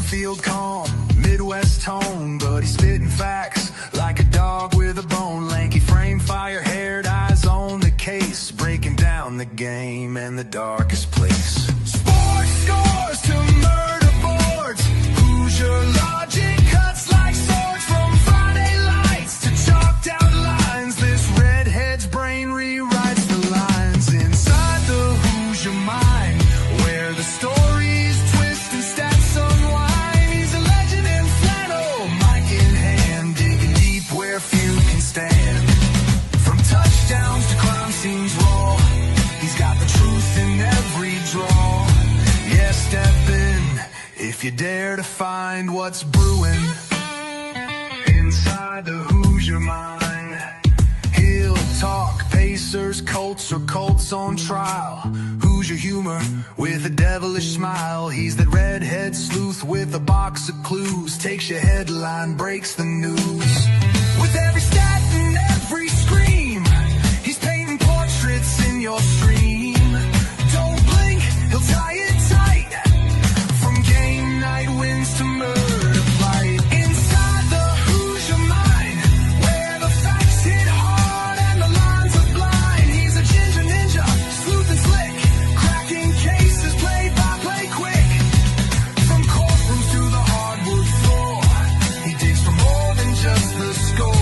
field calm, Midwest tone, but he's spitting facts like a dog with a bone. Lanky frame, fire-haired eyes on the case, breaking down the game and the darkest place. Sports scores to murder boards, Hoosier logic cuts like swords. From Friday lights to chalked out lines, this redhead's brain rewrites the lines. Inside the Hoosier mind, where the stories twist and stats unwind. He's a legend in flannel, mic in hand, digging deep where few can stand. From touchdowns to crime scenes raw, he's got the truth in every draw. Yeah, step in if you dare to find what's brewing inside the Hoosier mind. He'll talk Pacers, Colts, or Colts on trial. Hoosier humor with a devilish smile. He's that redhead sleuth with a box of clues. Takes your headline, breaks the news. With every stat and every scream, he's painting portraits in your stream. Don't blink, he'll tie it tight. From game night wins to murder flight. Inside the Hoosier mind, where the facts hit hard and the lines are blind. He's a ginger ninja, sleuth and slick, cracking cases play by play quick. From courtrooms to the hardwood floor, he digs for more than just the score.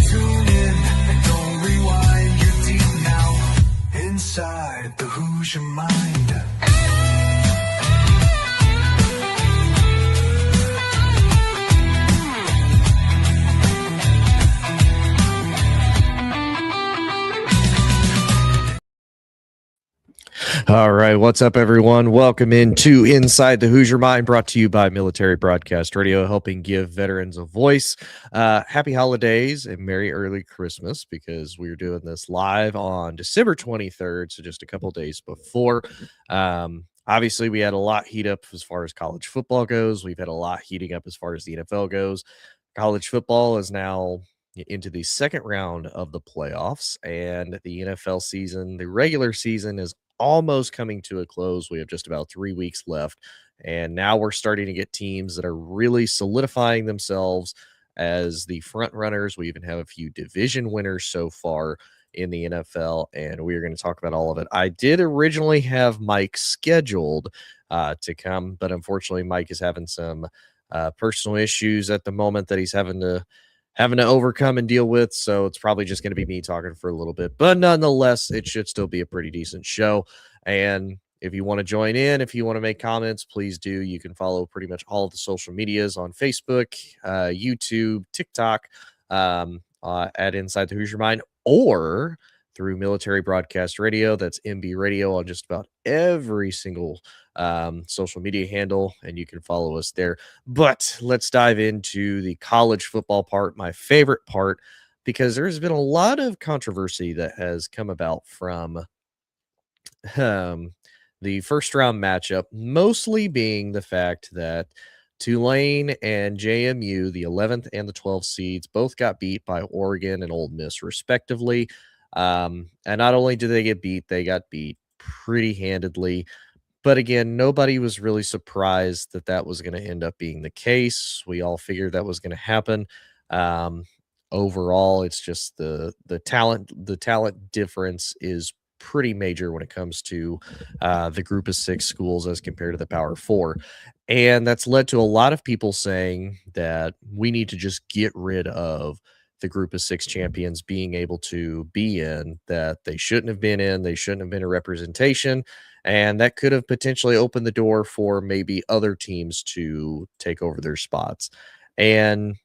Tune in and don't rewind, you're deep now inside the Hoosier mind. All right, what's up, everyone? Welcome into Inside the Hoosier Mind, brought to you by Military Broadcast Radio, helping give veterans a voice. Happy holidays and Merry Early Christmas, because we're doing this live on December 23rd, so just a couple days before. Obviously, we had a lot heat up as far as college football goes. We've had a lot heating up as far as the NFL goes. College football is now into the second round of the playoffs, and the NFL season, the regular season, is almost coming to a close. We have just about 3 weeks left, and now we're starting to get teams that are really solidifying themselves as the front runners. We even have a few division winners so far in the NFL, and we are going to talk about all of it. I did originally have Mike scheduled to come, but unfortunately Mike is having some personal issues at the moment that he's having to overcome and deal with, so it's probably just going to be me talking for a little bit, but nonetheless, it should still be a pretty decent show. And if you want to join in, if you want to make comments, please do. You can follow pretty much all of the social medias on Facebook, YouTube, TikTok, at Inside the Hoosier Mind, or through Military Broadcast Radio. That's MB Radio on just about every single social media handle, and you can follow us there. But let's dive into the college football part, my favorite part, because there's been a lot of controversy that has come about from the first round matchup, mostly being the fact that Tulane and JMU, the 11th and the 12th seeds, both got beat by Oregon and Ole Miss respectively. And not only did they get beat, they got beat pretty handedly. But again, nobody was really surprised that that was going to end up being the case. We all figured that was going to happen. Overall, it's just the talent difference is pretty major when it comes to the group of 6 schools as compared to the Power 4. And that's led to a lot of people saying that we need to just get rid of the group of 6 champions being able to be in, that they shouldn't have been in, they shouldn't have been a representation, and that could have potentially opened the door for maybe other teams to take over their spots. And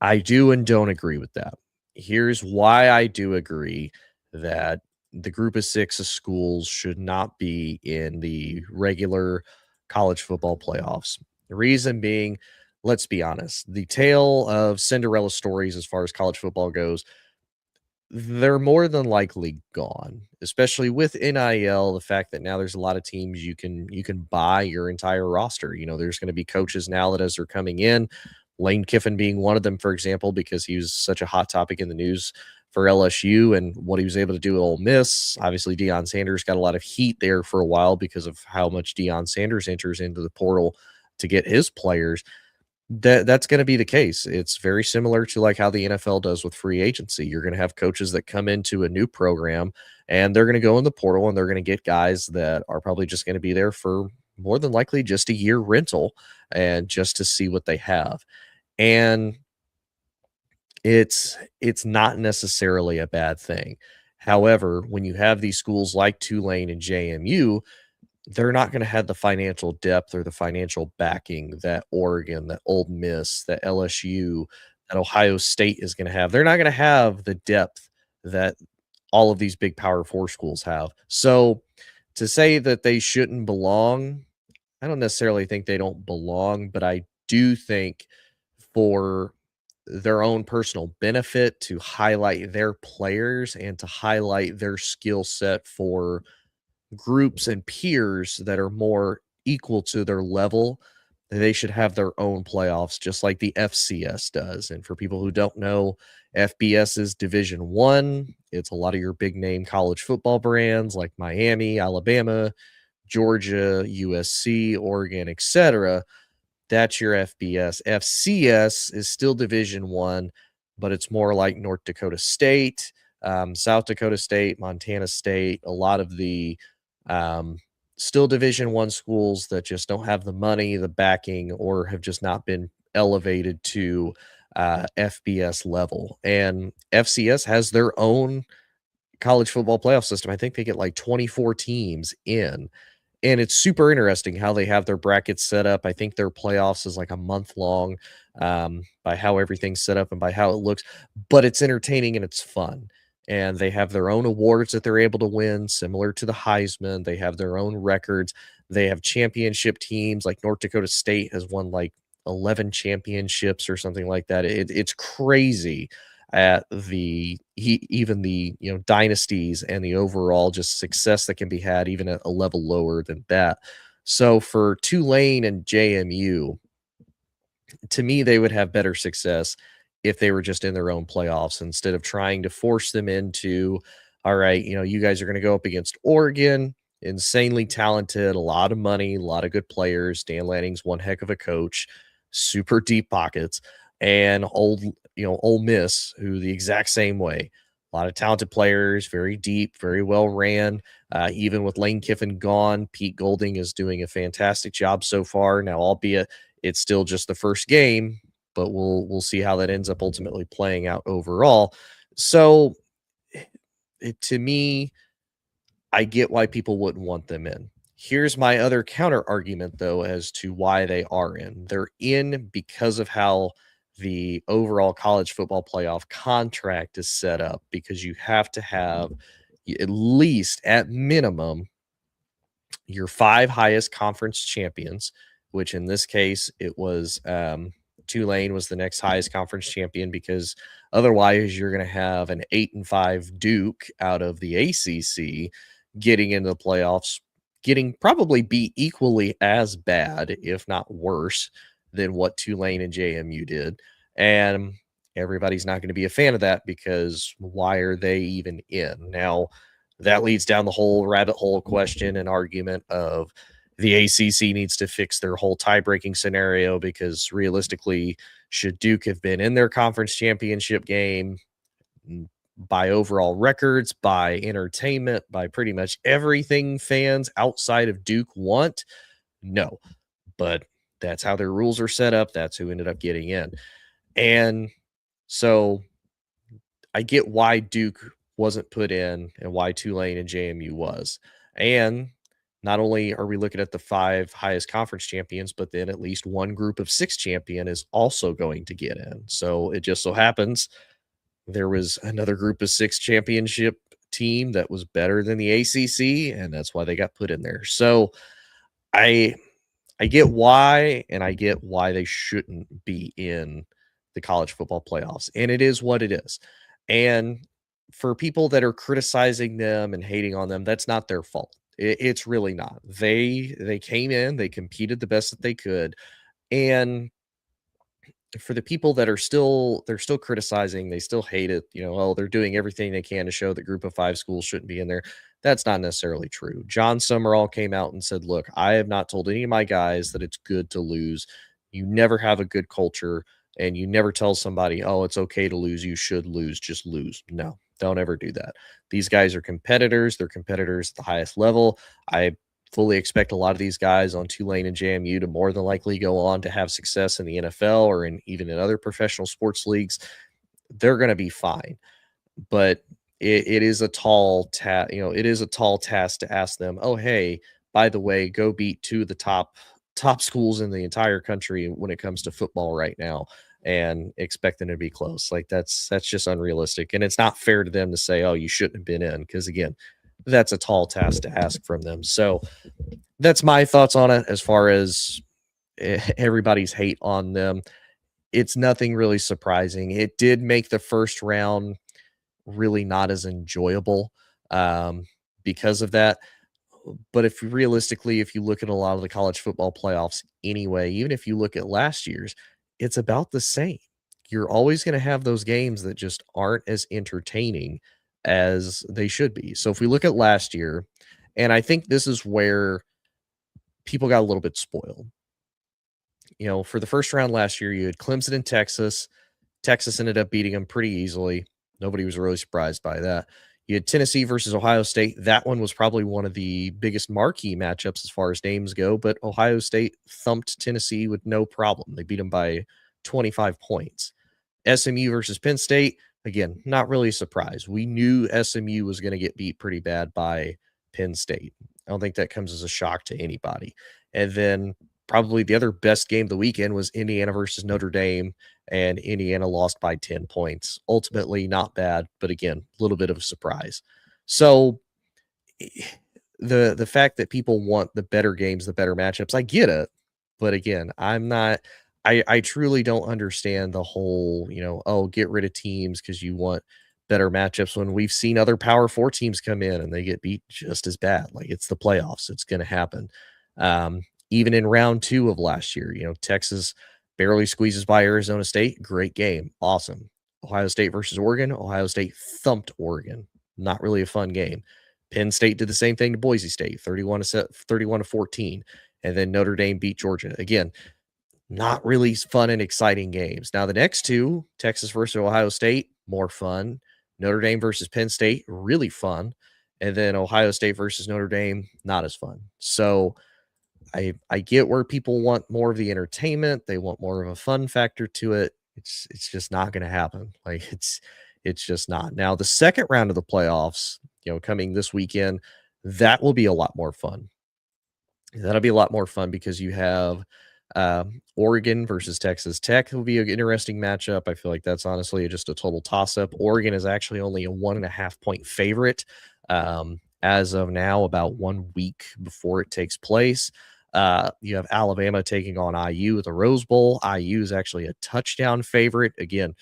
I do and don't agree with that. Here's why I do agree that the group of 6 of schools should not be in the regular college football playoffs. The reason being, let's be honest, the tale of Cinderella stories as far as college football goes, they're more than likely gone, especially with NIL, the fact that now there's a lot of teams you can buy your entire roster. You know, there's going to be coaches now that as they're coming in, Lane Kiffin being one of them, for example, because he was such a hot topic in the news for LSU and what he was able to do at Ole Miss. Obviously, Deion Sanders got a lot of heat there for a while because of how much Deion Sanders enters into the portal to get his players, that's going to be the case. It's very similar to like how the NFL does with free agency. You're going to have coaches that come into a new program and they're going to go in the portal and they're going to get guys that are probably just going to be there for more than likely just a year rental and just to see what they have. And it's not necessarily a bad thing. However, when you have these schools like Tulane and JMU, they're not going to have the financial depth or the financial backing that Oregon, that Ole Miss, that LSU, that Ohio State is going to have. They're not going to have the depth that all of these big Power Four schools have. So to say that they shouldn't belong, I don't necessarily think they don't belong, but I do think for their own personal benefit to highlight their players and to highlight their skill set for groups and peers that are more equal to their level, they should have their own playoffs just like the FCS does. And for people who don't know, FBS is Division 1. It's a lot of your big name college football brands like Miami, Alabama, Georgia, USC, Oregon, etc. That's your FBS. FCS is still Division 1, but it's more like North Dakota State, South Dakota State, Montana State, a lot of the um, still Division 1 schools that just don't have the money, the backing, or have just not been elevated to FBS level. And FCS has their own college football playoff system. I think they get like 24 teams in. And it's super interesting how they have their brackets set up. I think their playoffs is like a month long, by how everything's set up and by how it looks, but it's entertaining and it's fun. And they have their own awards that they're able to win, similar to the Heisman. They have their own records. They have championship teams like North Dakota State has won like 11 championships or something like that. It's crazy at even the dynasties and the overall just success that can be had even at a level lower than that. So for Tulane and JMU, to me, they would have better success if they were just in their own playoffs instead of trying to force them into, all right, you guys are going to go up against Oregon, insanely talented, a lot of money, a lot of good players. Dan Lanning's one heck of a coach, super deep pockets, and Ole Miss, who the exact same way. A lot of talented players, very deep, very well ran. Even with Lane Kiffin gone, Pete Golding is doing a fantastic job so far. Now, albeit it's still just the first game, but we'll see how that ends up ultimately playing out overall. So, to me, I get why people wouldn't want them in. Here's my other counter argument, though, as to why they are in. They're in because of how the overall college football playoff contract is set up, because you have to have at least, at minimum, your 5 highest conference champions, which in this case it was Tulane was the next highest conference champion, because otherwise you're going to have an 8-5 Duke out of the ACC getting into the playoffs, getting probably be equally as bad, if not worse, than what Tulane and JMU did. And everybody's not going to be a fan of that, because why are they even in? Now, that leads down the whole rabbit hole question and argument of the ACC needs to fix their whole tie-breaking scenario, because realistically, should Duke have been in their conference championship game by overall records, by entertainment, by pretty much everything fans outside of Duke want? No. But that's how their rules are set up. That's who ended up getting in. And so I get why Duke wasn't put in and why Tulane and JMU was. And not only are we looking at the 5 highest conference champions, but then at least one group of 6 champion is also going to get in. So it just so happens there was another group of 6 championship team that was better than the ACC, and that's why they got put in there. So I get why, and I get why they shouldn't be in the college football playoffs. And it is what it is. And for people that are criticizing them and hating on them, that's not their fault. It's really not. They came in, they competed the best that they could, and for the people that are they're still criticizing, they still hate it, oh, they're doing everything they can to show that group of five schools shouldn't be in there. That's not necessarily true. John Summerall came out and said, look, I have not told any of my guys that it's good to lose. You never have a good culture, and you never tell somebody, oh, it's okay to lose. You should lose. Just lose. No, don't ever do that. These guys are competitors. They're competitors at the highest level. I fully expect a lot of these guys on Tulane and JMU to more than likely go on to have success in the NFL or even in other professional sports leagues. They're going to be fine, but it is a tall task. It is a tall task to ask them, oh, hey, by the way, go beat two of the top schools in the entire country when it comes to football right now, and expect them to be close. Like that's just unrealistic, and it's not fair to them to say, oh, you shouldn't have been in, because again, that's a tall task to ask from them. So that's my thoughts on it. As far as everybody's hate on them, it's nothing really surprising. It did make the first round really not as enjoyable because of that. But if realistically, if you look at a lot of the college football playoffs anyway, even if you look at last year's, it's about the same. You're always going to have those games that just aren't as entertaining as they should be. So if we look at last year, and I think this is where people got a little bit spoiled. For the first round last year, you had Clemson and Texas. Texas ended up beating them pretty easily. Nobody was really surprised by that. You had Tennessee versus Ohio State. That one was probably one of the biggest marquee matchups as far as names go, but Ohio State thumped Tennessee with no problem. They beat them by 25 points. SMU versus Penn State, again, not really a surprise. We knew SMU was going to get beat pretty bad by Penn State. I don't think that comes as a shock to anybody. And then probably the other best game of the weekend was Indiana versus Notre Dame, and Indiana lost by 10 points. Ultimately, not bad, but again, a little bit of a surprise. So the fact that people want the better games, the better matchups, I get it. But again, I truly don't understand the whole, oh, get rid of teams because you want better matchups, when we've seen other Power 4 teams come in and they get beat just as bad. Like, it's the playoffs. It's going to happen. Even in round 2 of last year, Texas barely squeezes by Arizona State. Great game. Awesome. Ohio State versus Oregon. Ohio State thumped Oregon. Not really a fun game. Penn State did the same thing to Boise State, 31-14. And then Notre Dame beat Georgia. Again, not really fun and exciting games. Now, the next two, Texas versus Ohio State, more fun. Notre Dame versus Penn State, really fun. And then Ohio State versus Notre Dame, not as fun. So I get where people want more of the entertainment. They want more of a fun factor to it. It's just not going to happen. Like, it's just not. Now, the second round of the playoffs, coming this weekend, that will be a lot more fun. That'll be a lot more fun because you have Oregon versus Texas Tech. Will be an interesting matchup. I feel like that's honestly just a total toss-up. Oregon is actually only a 1.5 point favorite as of now, about 1 week before it takes place. You have Alabama taking on IU at the Rose Bowl. IU is actually a touchdown favorite. Again,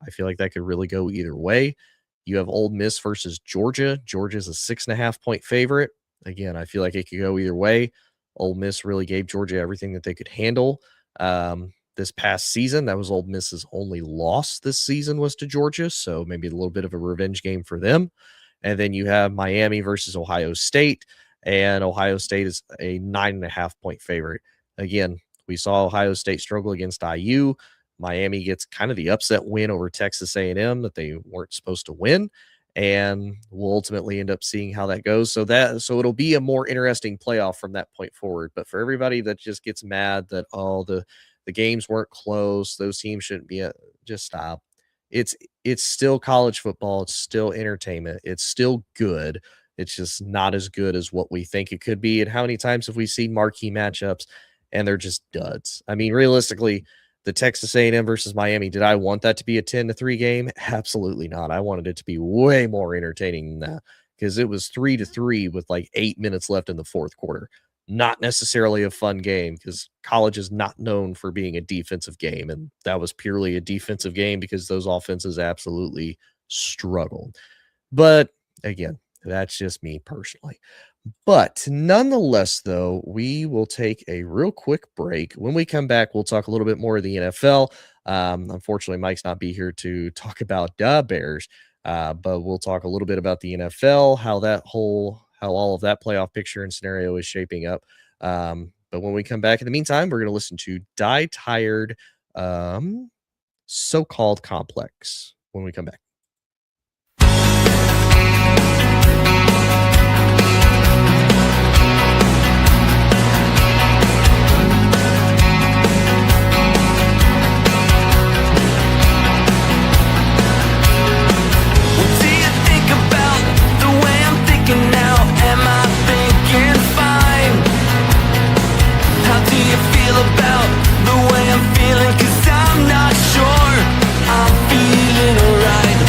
I feel like that could really go either way. You have Ole Miss versus Georgia. Georgia's a 6.5 point favorite. Again, I feel like it could go either way. Ole Miss really gave Georgia everything that they could handle this past season. That was Ole Miss's only loss this season, was to Georgia, so maybe a little bit of a revenge game for them. And then you have Miami versus Ohio State, and Ohio State is a 9.5 point favorite. Again, we saw Ohio State struggle against IU. Miami gets kind of the upset win over Texas A&M that they weren't supposed to win, and we'll ultimately end up seeing how that goes. So it'll be a more interesting playoff from that point forward. But for everybody that just gets mad that the games weren't close, those teams shouldn't be just stop. It's still college football. It's still entertainment. It's still good. It's just not as good as what we think it could be. And how many times have we seen marquee matchups and they're just duds? I mean, realistically, the Texas A&M versus Miami, did I want that to be a 10-3 game? Absolutely not. I wanted it to be way more entertaining than that, because it was 3-3 with like 8 minutes left in the fourth quarter. Not necessarily a fun game, because college is not known for being a defensive game, and that was purely a defensive game because those offenses absolutely struggled. But again, that's just me personally. But nonetheless, though, we will take a real quick break. When we come back, we'll talk a little bit more of the NFL. Unfortunately, Mike's not be here to talk about the Bears, but we'll talk a little bit about the NFL, how all of that playoff picture and scenario is shaping up. But when we come back, in the meantime, we're going to listen to Die Tired, So-Called Complex when we come back. Now, am I thinking fine? How do you feel about the way I'm feeling? 'Cause I'm not sure I'm feeling alright.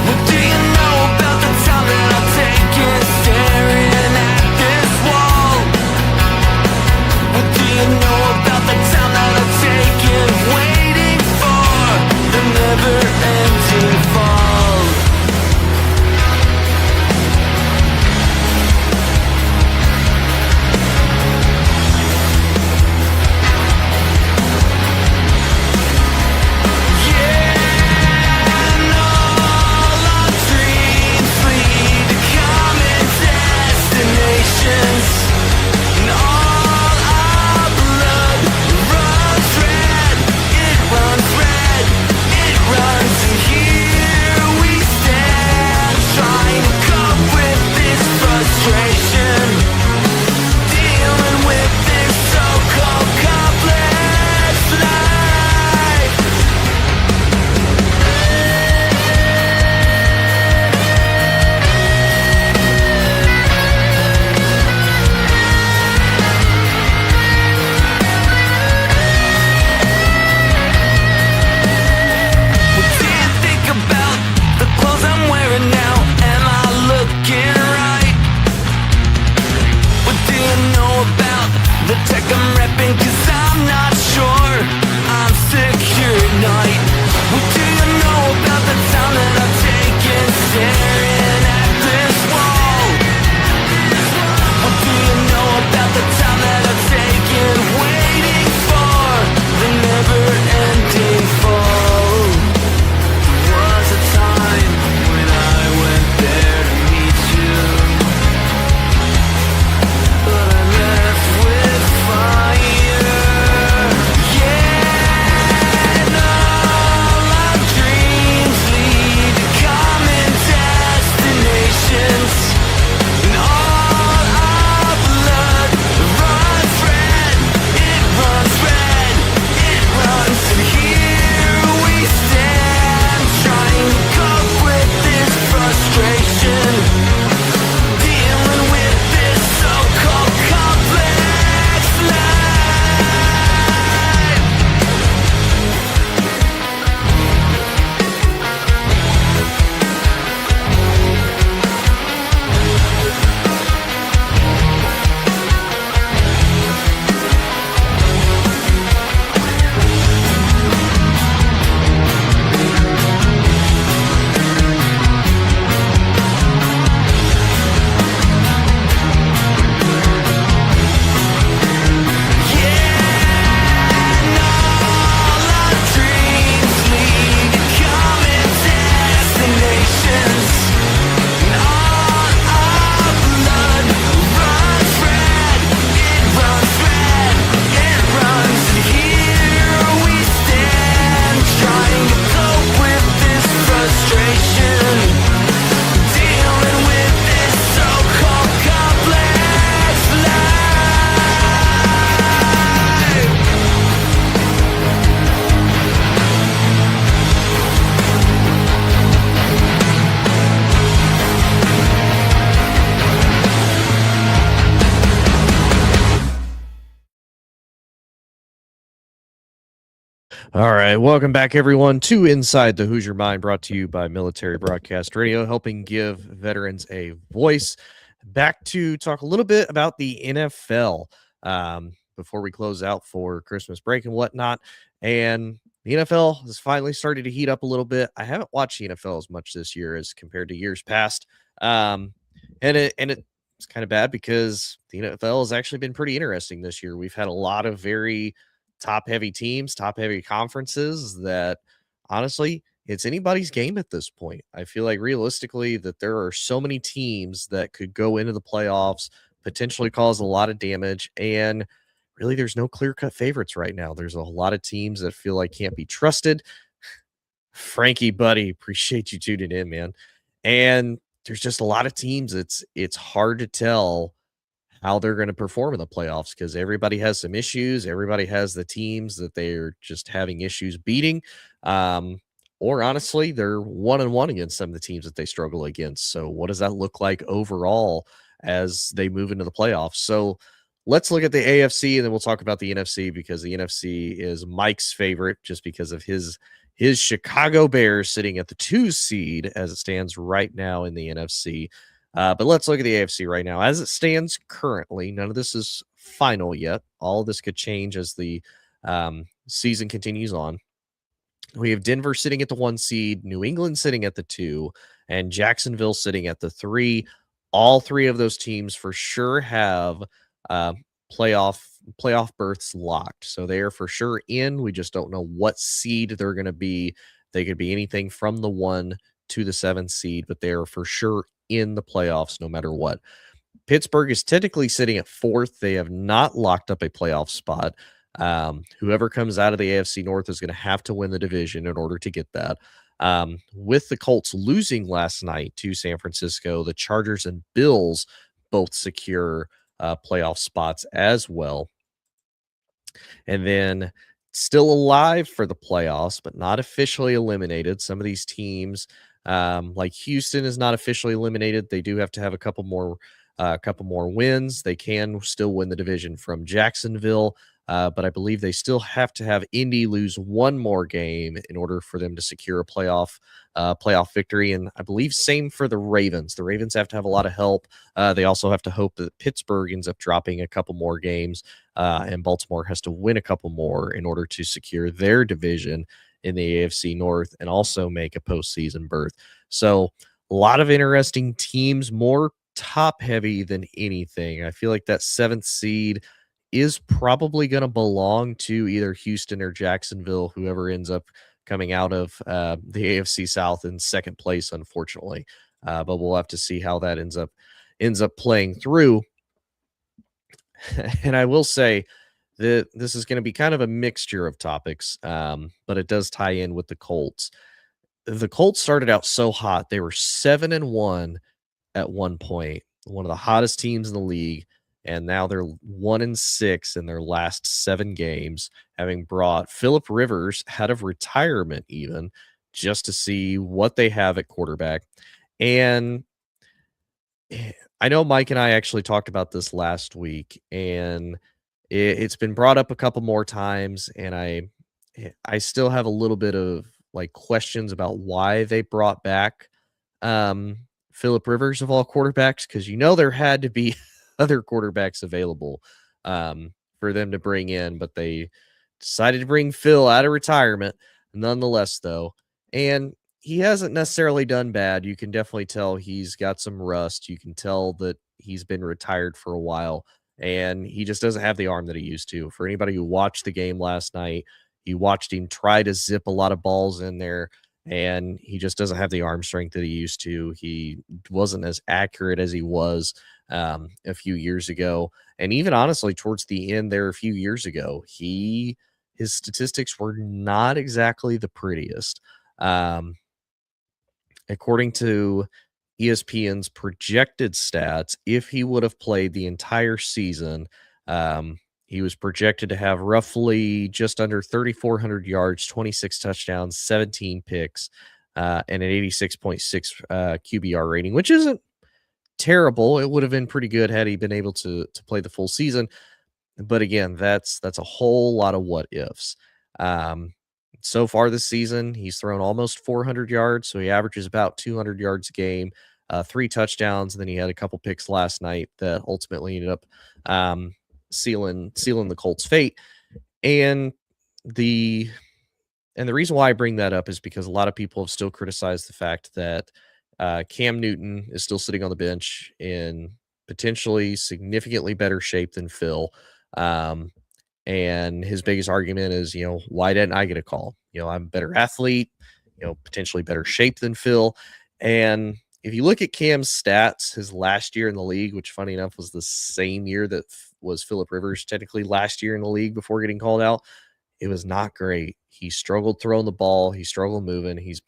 What do you know about the time that I've taken staring at this wall? What do you know about the time that I've taken waiting for the never-ending fall? And all our blood runs red, it runs red, it runs, and here we stand, trying to cope with this frustration, dealing with this so-called complex life. What do you think about the clothes I'm wearing now? Am I looking right? What do you know about the tech I'm repping? 'Cause I'm not sure I'm secure at night. What do you know about the time that I've taken staring at this wall? What do you know about the time that I've taken waiting for the never-ending fall? There was a time when I went there to meet you, but I left with fire. Yeah, and all our dreams lead to common destinations, and all our blood runs red, it runs red, it runs, and here we stand, trying to cope with this frustration, dealing with this so-called complex life. Dreams lead to common destinations, and all our blood runs red, it runs red, it runs, and here we stand, trying to cope with this frustration, dealing with this so-called complex life. All right, welcome back, everyone, to Inside the Hoosier Mind, brought to you by Military Broadcast Radio, helping give veterans a voice. Back to talk a little bit about the NFL before we close out for Christmas break and whatnot. And the NFL has finally started to heat up a little bit. I haven't watched the NFL as much this year as compared to years past. And it it's kind of bad because the NFL has actually been pretty interesting this year. We've had a lot of very top heavy teams, top heavy conferences that honestly, it's anybody's game at this point. I feel like realistically that there are so many teams that could go into the playoffs, potentially cause a lot of damage, and really there's no clear-cut favorites right now. There's a lot of teams that feel like can't be trusted. Frankie, buddy, appreciate you tuning in, man. And there's just a lot of teams. It's hard to tell how they're going to perform in the playoffs because everybody has some issues. Everybody has the teams that they're just having issues beating. Um, or honestly, they're 1-1 against some of the teams that they struggle against. So, what does that look like overall as they move into the playoffs? So, let's look at the AFC and then we'll talk about the NFC because the NFC is Mike's favorite just because of his Chicago Bears sitting at the 2 seed as it stands right now in the NFC. But let's look at the AFC right now. As it stands currently, none of this is final yet. All of this could change as the season continues on. We have Denver sitting at the 1 seed, New England sitting at the 2, and Jacksonville sitting at the 3. All three of those teams for sure have uh, playoff berths locked. So they are for sure in. We just don't know what seed they're going to be. They could be anything from the 1 to the 7th seed, but they are for sure in the playoffs no matter what. Pittsburgh is technically sitting at 4th. They have not locked up a playoff spot. Whoever comes out of the AFC North is going to have to win the division in order to get that. With the Colts losing last night to San Francisco, the Chargers and Bills both secure playoff spots as well. And then still alive for the playoffs, but not officially eliminated. Some of these teams, like Houston, is not officially eliminated. They do have to have a couple more wins. They can still win the division from Jacksonville, but I believe they still have to have Indy lose one more game in order for them to secure a playoff victory. And I believe same for the Ravens. The Ravens have to have a lot of help. They also have to hope that Pittsburgh ends up dropping a couple more games, and Baltimore has to win a couple more in order to secure their division in the AFC North and also make a postseason berth. So a lot of interesting teams, more top heavy than anything. I feel like that 7th seed is probably going to belong to either Houston or Jacksonville, whoever ends up coming out of the AFC South in 2nd place, unfortunately. But we'll have to see how that ends up playing through. And I will say that this is going to be kind of a mixture of topics, but it does tie in with the Colts. The Colts started out so hot. They were 7-1 at one point, one of the hottest teams in the league. And now they're 1-6 in their last 7 games, having brought Phillip Rivers out of retirement, even just to see what they have at quarterback. And I know Mike and I actually talked about this last week, and it's been brought up a couple more times. And I still have a little bit of like questions about why they brought back Phillip Rivers of all quarterbacks, because there had to be other quarterbacks available for them to bring in, but they decided to bring Phil out of retirement nonetheless, though. And he hasn't necessarily done bad. You can definitely tell he's got some rust. You can tell that he's been retired for a while, and he just doesn't have the arm that he used to. For anybody who watched the game last night, you watched him try to zip a lot of balls in there, and he just doesn't have the arm strength that he used to. He wasn't as accurate as he was a few years ago. And even honestly, towards the end there a few years ago, his statistics were not exactly the prettiest. According to ESPN's projected stats, if he would have played the entire season, he was projected to have roughly just under 3,400 yards, 26 touchdowns, 17 picks, and an 86.6 QBR rating, which isn't terrible. It would have been pretty good had he been able to play the full season. But again, that's a whole lot of what ifs. So far this season, he's thrown almost 400 yards, so he averages about 200 yards a game, 3 touchdowns, and then he had a couple picks last night that ultimately ended up sealing the Colts' fate. And the reason why I bring that up is because a lot of people have still criticized the fact that Cam Newton is still sitting on the bench in potentially significantly better shape than Phil. Um, and his biggest argument is, why didn't I get a call? I'm a better athlete, potentially better shape than Phil. And if you look at Cam's stats, his last year in the league, which funny enough was the same year that was Phillip Rivers technically last year in the league before getting called out, it was not great. He struggled throwing the ball. He struggled moving. He's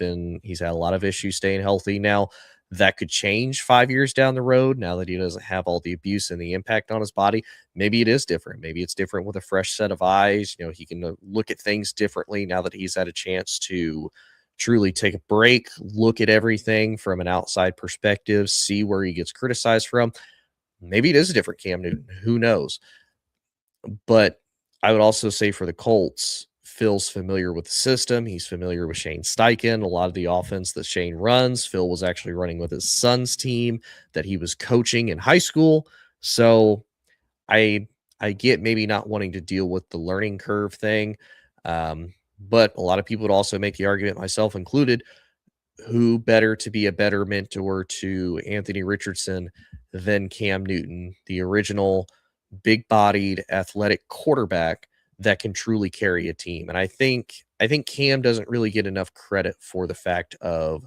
had a lot of issues staying healthy. Now that could change 5 years down the road. Now that he doesn't have all the abuse and the impact on his body, maybe it is different. Maybe it's different with a fresh set of eyes. He can look at things differently now that he's had a chance to truly take a break, look at everything from an outside perspective, see where he gets criticized from. Maybe it is a different Cam Newton. Who knows? But I would also say for the Colts, Phil's familiar with the system. He's familiar with Shane Steichen. A lot of the offense that Shane runs, Phil was actually running with his son's team that he was coaching in high school. So I get maybe not wanting to deal with the learning curve thing. But a lot of people would also make the argument, myself included, who better to be a better mentor to Anthony Richardson than Cam Newton, the original big-bodied athletic quarterback that can truly carry a team. And I think Cam doesn't really get enough credit for the fact of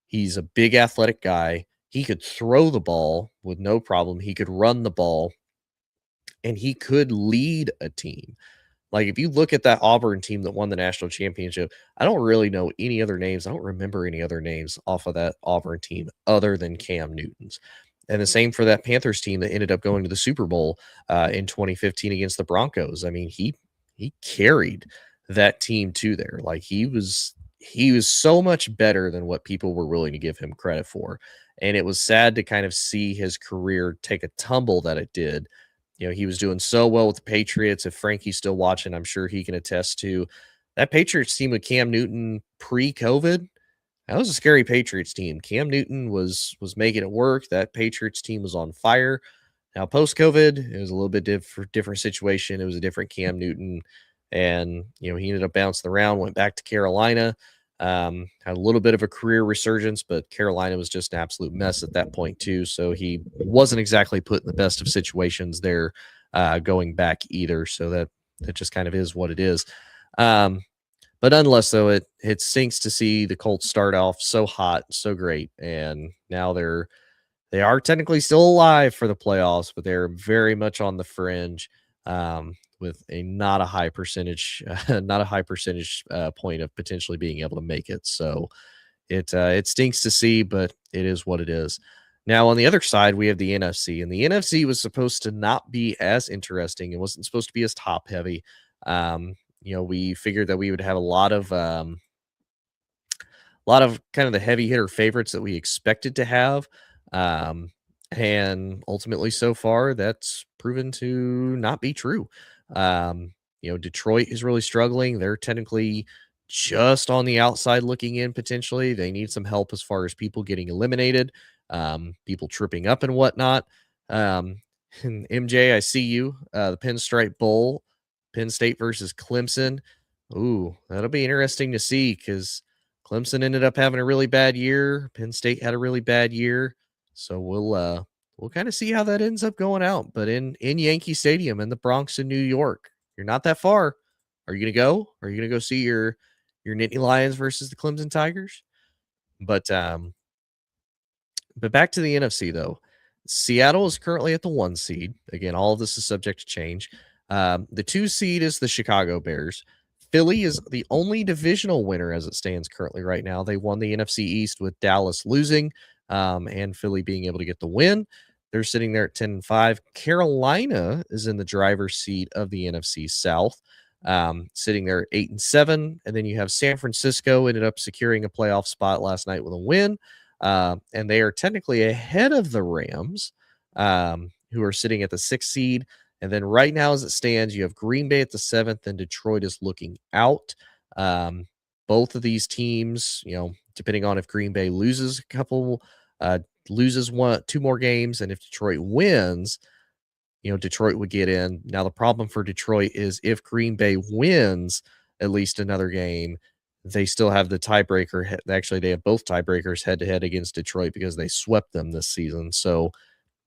he's a big athletic guy. He could throw the ball with no problem. He could run the ball, and he could lead a team. Like, if you look at that Auburn team that won the national championship, I don't really know any other names. I don't remember any other names off of that Auburn team other than Cam Newton's. And the same for that Panthers team that ended up going to the Super Bowl in 2015 against the Broncos. I mean, he carried that team to there. Like, he was so much better than what people were willing to give him credit for. And it was sad to kind of see his career take a tumble that it did. He was doing so well with the Patriots. If Frankie's still watching, I'm sure he can attest to that Patriots team with Cam Newton pre-COVID. That was a scary Patriots team. Cam Newton was making it work. That Patriots team was on fire. Now, post-COVID, it was a little bit different situation. It was a different Cam Newton. And, he ended up bouncing around, went back to Carolina, had a little bit of a career resurgence, but Carolina was just an absolute mess at that point too. So he wasn't exactly put in the best of situations there going back either. So that just kind of is what it is. But nonetheless, though, it stinks to see the Colts start off so hot, so great, and now they are technically still alive for the playoffs, but they're very much on the fringe. With not a high percentage point of potentially being able to make it. So it stinks to see, but it is what it is. Now, on the other side, we have the NFC, and the NFC was supposed to not be as interesting. It wasn't supposed to be as top heavy. We figured that we would have a lot of kind of the heavy hitter favorites that we expected to have. And ultimately, so far, that's proven to not be true. Detroit is really struggling. They're technically just on the outside looking in potentially. They need some help as far as people getting eliminated, people tripping up and whatnot. And MJ, I see you. The Pinstripe Bowl, Penn State versus Clemson. Ooh, that'll be interesting to see because Clemson ended up having a really bad year. Penn State had a really bad year. So we'll kind of see how that ends up going out. But in Yankee Stadium in the Bronx in New York, you're not that far. Are you gonna go? Are you gonna go see your Nittany Lions versus the Clemson Tigers? But back to the NFC though. Seattle is currently at the 1 seed. Again, all of this is subject to change. The 2 seed is the Chicago Bears. Philly is the only divisional winner as it stands currently right now. They won the NFC East with Dallas losing, and Philly being able to get the win. They're sitting there at 10-5. Carolina is in the driver's seat of the NFC South, sitting there at 8-7. And then you have San Francisco ended up securing a playoff spot last night with a win. And they are technically ahead of the Rams, who are sitting at the 6th seed. And then right now, as it stands, you have Green Bay at the 7th, and Detroit is looking out. Both of these teams, depending on if Green Bay loses loses 2 more games, and if Detroit wins, Detroit would get in. Now, the problem for Detroit is if Green Bay wins at least another game, they still have the tiebreaker. Actually, they have both tiebreakers head-to-head against Detroit because they swept them this season. So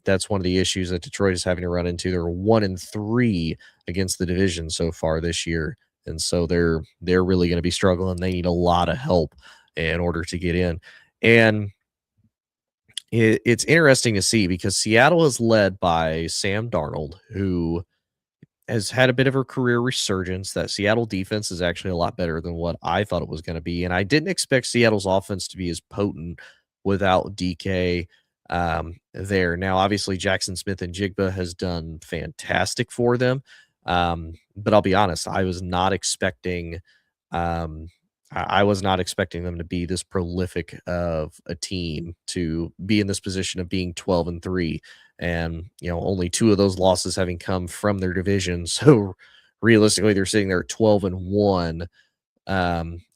that's one of the issues that Detroit is having to run into. They're 1-3 against the division so far this year, and so they're really going to be struggling. They need a lot of help in order to get in, and it's interesting to see because Seattle is led by Sam Darnold, who has had a bit of a career resurgence. That Seattle defense is actually a lot better than what I thought it was going to be. And I didn't expect Seattle's offense to be as potent without DK there. Now, obviously, Jackson Smith and Jigba has done fantastic for them. But I'll be honest, I was not expecting. Um, I was not expecting them to be this prolific of a team to be in this position of being 12-3 and only two of those losses having come from their division. So realistically, they're sitting there at 12-1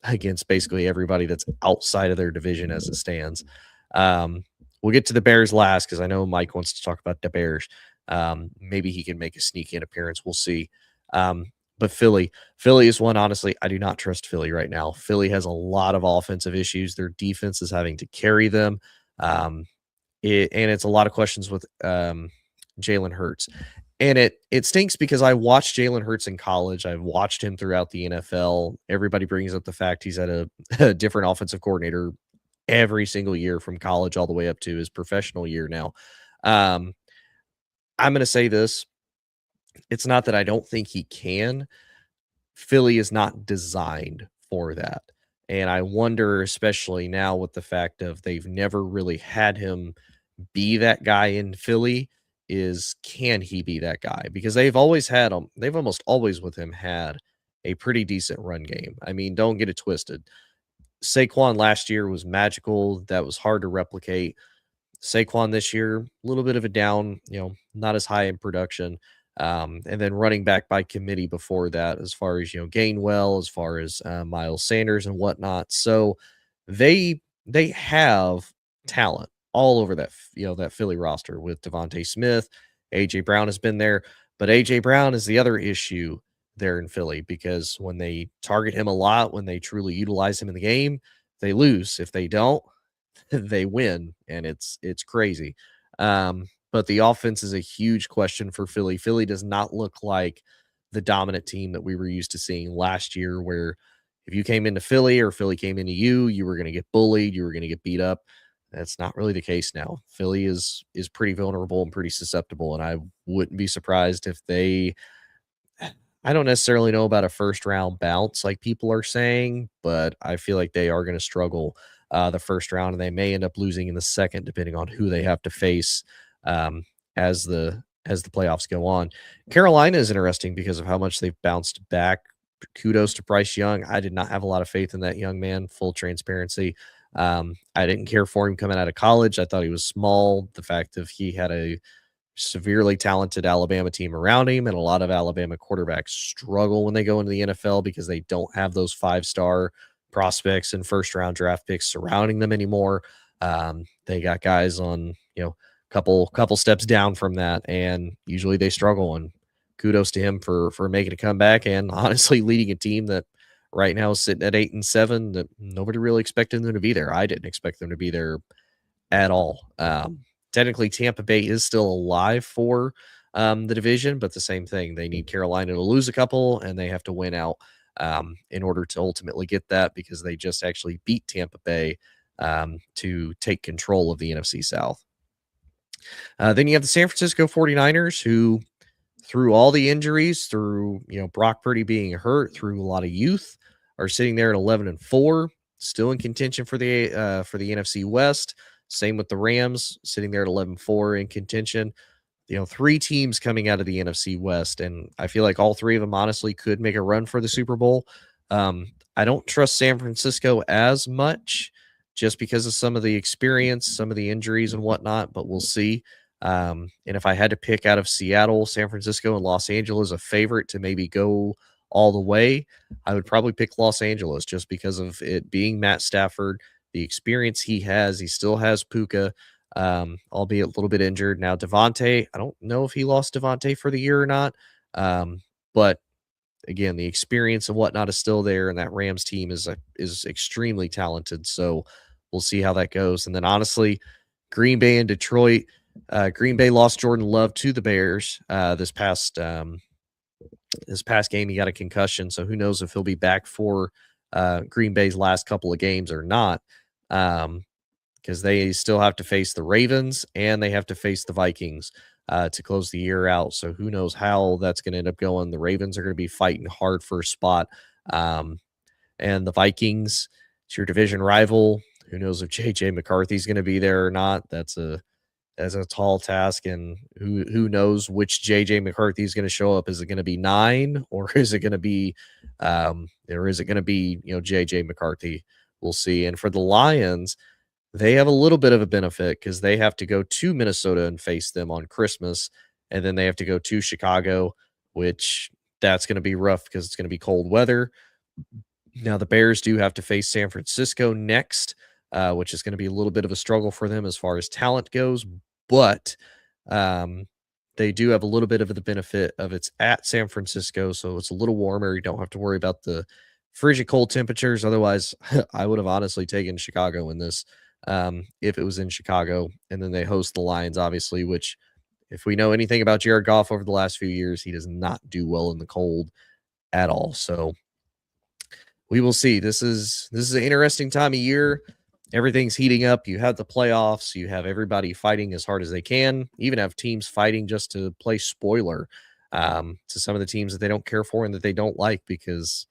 against basically everybody that's outside of their division as it stands. We'll get to the Bears last because I know Mike wants to talk about the Bears. Maybe he can make a sneak in appearance. We'll see. But Philly is one. Honestly, I do not trust Philly right now. Philly has a lot of offensive issues. Their defense is having to carry them. And it's a lot of questions with Jalen Hurts. And it stinks because I watched Jalen Hurts in college. I've watched him throughout the NFL. Everybody brings up the fact he's had a different offensive coordinator every single year from college all the way up to his professional year now. I'm going to say this. It's not that I don't think he can. Philly is not designed for that. And I wonder, especially now with the fact of they've never really had him be that guy in Philly, can he be that guy? Because they've always had him, they've almost always with him had a pretty decent run game. I mean, don't get it twisted. Saquon last year was magical. That was hard to replicate. Saquon this year, a little bit of a down, not as high in production. And then running back by committee before that, as far as Gainwell, as far as Miles Sanders and whatnot. So they have talent all over that Philly roster with Devontae Smith. AJ Brown has been there, but AJ Brown is the other issue there in Philly because when they target him a lot, when they truly utilize him in the game, they lose. If they don't, they win, and it's crazy. But the offense is a huge question for Philly. Philly does not look like the dominant team that we were used to seeing last year, where if you came into Philly or Philly came into you, you were going to get bullied, you were going to get beat up. That's not really the case now. Philly is pretty vulnerable and pretty susceptible, and I wouldn't be surprised if I don't necessarily know about a first round bounce like people are saying, but I feel like they are going to struggle the first round, and they may end up losing in the second, depending on who they have to face as the playoffs go on. Carolina is interesting because of how much they've bounced back. Kudos to Bryce Young. I did not have a lot of faith in that young man. Full transparency. I didn't care for him coming out of college. I thought he was small. The fact that he had a severely talented Alabama team around him, and a lot of Alabama quarterbacks struggle when they go into the NFL because they don't have those 5-star prospects and first round draft picks surrounding them anymore. They got guys on, couple steps down from that, and usually they struggle. And kudos to him for making a comeback and honestly leading a team that right now is sitting at 8-7 that nobody really expected them to be there. I didn't expect them to be there at all. Technically, Tampa Bay is still alive for the division, but the same thing. They need Carolina to lose a couple, and they have to win out in order to ultimately get that, because they just actually beat Tampa Bay to take control of the NFC South. Then you have the San Francisco 49ers, who, through all the injuries, through Brock Purdy being hurt, through a lot of youth, are sitting there at 11-4, still in contention for the NFC West. Same with the Rams, sitting there at 11-4 in contention. 3 teams coming out of the NFC West, and I feel like all 3 of them honestly could make a run for the Super Bowl. I don't trust San Francisco as much just because of some of the experience, some of the injuries and whatnot, but we'll see. And if I had to pick out of Seattle, San Francisco, and Los Angeles a favorite to maybe go all the way, I would probably pick Los Angeles just because of it being Matt Stafford, the experience he has. He still has Puka, albeit a little bit injured. Now, Devontae, I don't know if he lost Devontae for the year or not. But again, the experience and whatnot is still there, and that Rams team is extremely talented. So we'll see how that goes. And then honestly, Green Bay and Detroit, Green Bay lost Jordan Love to the Bears this past game. He got a concussion, so who knows if he'll be back for Green Bay's last couple of games or not, because they still have to face the Ravens and they have to face the Vikings to close the year out. So who knows how that's going to end up going. The Ravens are going to be fighting hard for a spot, and the Vikings, it's your division rival. Who knows if J.J. McCarthy's going to be there or not? That's a tall task, and who knows which JJ McCarthy is going to show up? Is it going to be 9, or is it going to be JJ McCarthy? We'll see. And for the Lions, they have a little bit of a benefit because they have to go to Minnesota and face them on Christmas, and then they have to go to Chicago, which that's going to be rough because it's going to be cold weather. Now the Bears do have to face San Francisco next, which is going to be a little bit of a struggle for them as far as talent goes. But they do have a little bit of the benefit of it's at San Francisco, so it's a little warmer. You don't have to worry about the frigid cold temperatures. Otherwise, I would have honestly taken Chicago in this if it was in Chicago. And then they host the Lions, obviously, which if we know anything about Jared Goff over the last few years, he does not do well in the cold at all. So we will see. This is an interesting time of year. Everything's heating up. You have the playoffs. You have everybody fighting as hard as they can. Even have teams fighting just to play spoiler to some of the teams that they don't care for and that they don't like because,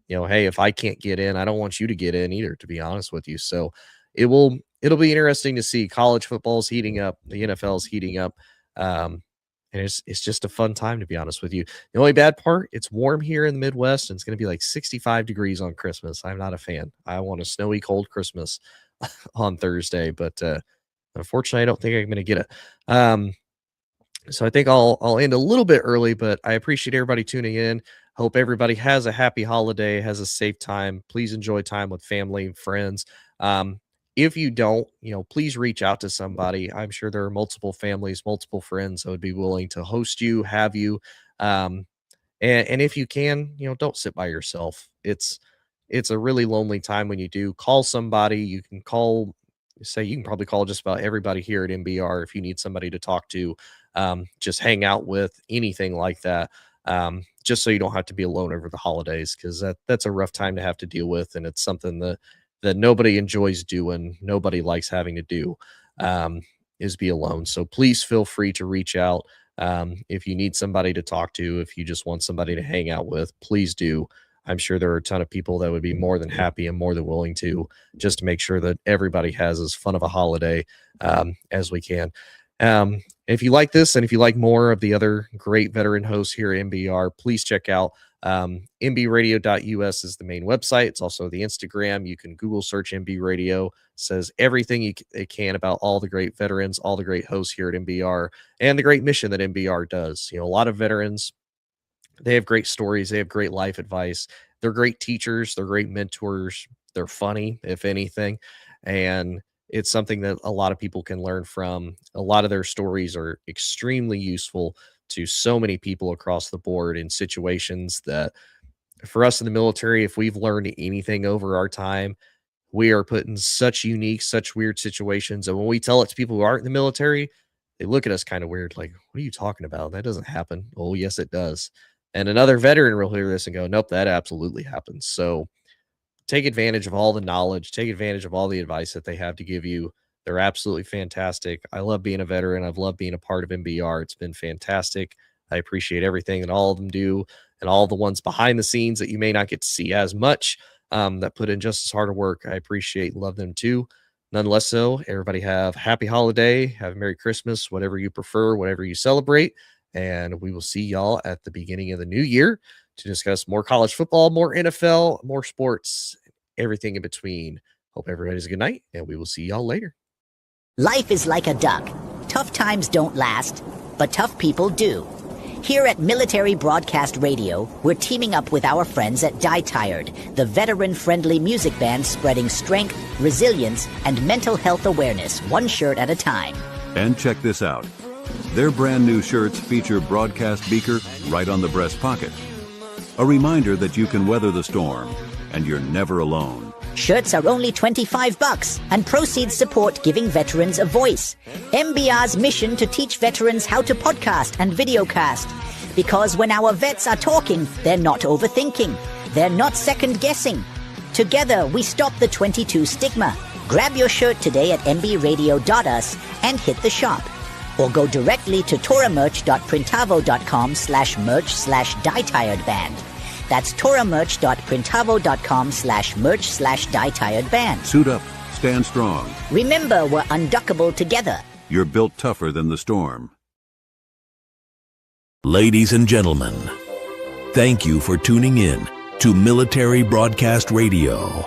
hey, if I can't get in, I don't want you to get in either, to be honest with you. So it'll be interesting to see. College football's heating up. The NFL's heating up. And it's just a fun time, to be honest with you. The only bad part, it's warm here in the Midwest, and it's going to be like 65 degrees on Christmas. I'm not a fan. I want a snowy, cold Christmas on Thursday, but unfortunately, I don't think I'm going to get it. So I think I'll end a little bit early, but I appreciate everybody tuning in. Hope everybody has a happy holiday, has a safe time. Please enjoy time with family and friends. If you don't, please reach out to somebody. I'm sure there are multiple families, multiple friends that would be willing to host you, have you. And if you can, don't sit by yourself. It's a really lonely time when you do. Call somebody. You can probably call just about everybody here at MBR if you need somebody to talk to, just hang out with, anything like that. Just so you don't have to be alone over the holidays, because that's a rough time to have to deal with. And it's something that nobody enjoys doing, nobody likes having to do, is be alone. So please feel free to reach out. If you need somebody to talk to, if you just want somebody to hang out with, please do. I'm sure there are a ton of people that would be more than happy and more than willing to, just to make sure that everybody has as fun of a holiday as we can. If you like this, and if you like more of the other great veteran hosts here at MBR, please check out mbradio.us is the main website. It's also the Instagram. You can Google search MB Radio. It says everything it can about all the great veterans, all the great hosts here at MBR, and the great mission that MBR does. A lot of veterans, they have great stories. They have great life advice. They're great teachers. They're great mentors. They're funny, if anything. And it's something that a lot of people can learn from. A lot of their stories are extremely useful to so many people across the board in situations that, for us in the military, if we've learned anything over our time, we are put in such unique, such weird situations. And when we tell it to people who aren't in the military, they look at us kind of weird, like, what are you talking about? That doesn't happen. Oh, yes, it does. And another veteran will hear this and go, nope, that absolutely happens. So take advantage of all the knowledge, take advantage of all the advice that they have to give you. They're absolutely fantastic. I love being a veteran. I've loved being a part of MBR. It's been fantastic. I appreciate everything that all of them do, and all the ones behind the scenes that you may not get to see as much, that put in just as hard of work. I appreciate and love them too. Nonetheless, so everybody have a happy holiday, have a Merry Christmas, whatever you prefer, whatever you celebrate. And we will see y'all at the beginning of the new year to discuss more college football, more NFL, more sports, everything in between. Hope everybody has a good night, and we will see y'all later. Life is like a duck. Tough times don't last, but tough people do. Here at Military Broadcast Radio, we're teaming up with our friends at Die Tired, the veteran-friendly music band spreading strength, resilience, and mental health awareness, one shirt at a time. And check this out. Their brand new shirts feature broadcast beaker right on the breast pocket. A reminder that you can weather the storm, and you're never alone. Shirts are only $25 and proceeds support giving veterans a voice. MBR's mission to teach veterans how to podcast and videocast. Because when our vets are talking, they're not overthinking. They're not second-guessing. Together, we stop the 22 stigma. Grab your shirt today at mbradio.us and hit the shop. Or go directly to toramerch.printavo.com/merch/dietiredband. That's toramerch.printavo.com/merch/dietiredband. Suit up, stand strong. Remember, we're unduckable together. You're built tougher than the storm. Ladies and gentlemen, thank you for tuning in to Military Broadcast Radio.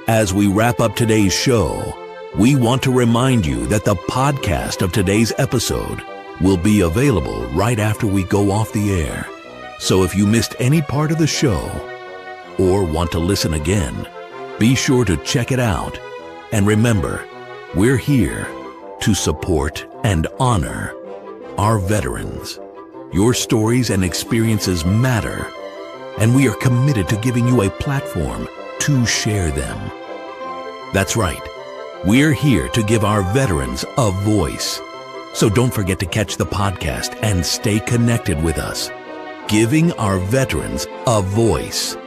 As we wrap up today's show, we want to remind you that the podcast of today's episode will be available right after we go off the air. So if you missed any part of the show or want to listen again, be sure to check it out. And remember, we're here to support and honor our veterans. Your stories and experiences matter, and we are committed to giving you a platform to share them. That's right. We're here to give our veterans a voice. So don't forget to catch the podcast and stay connected with us. Giving our veterans a voice.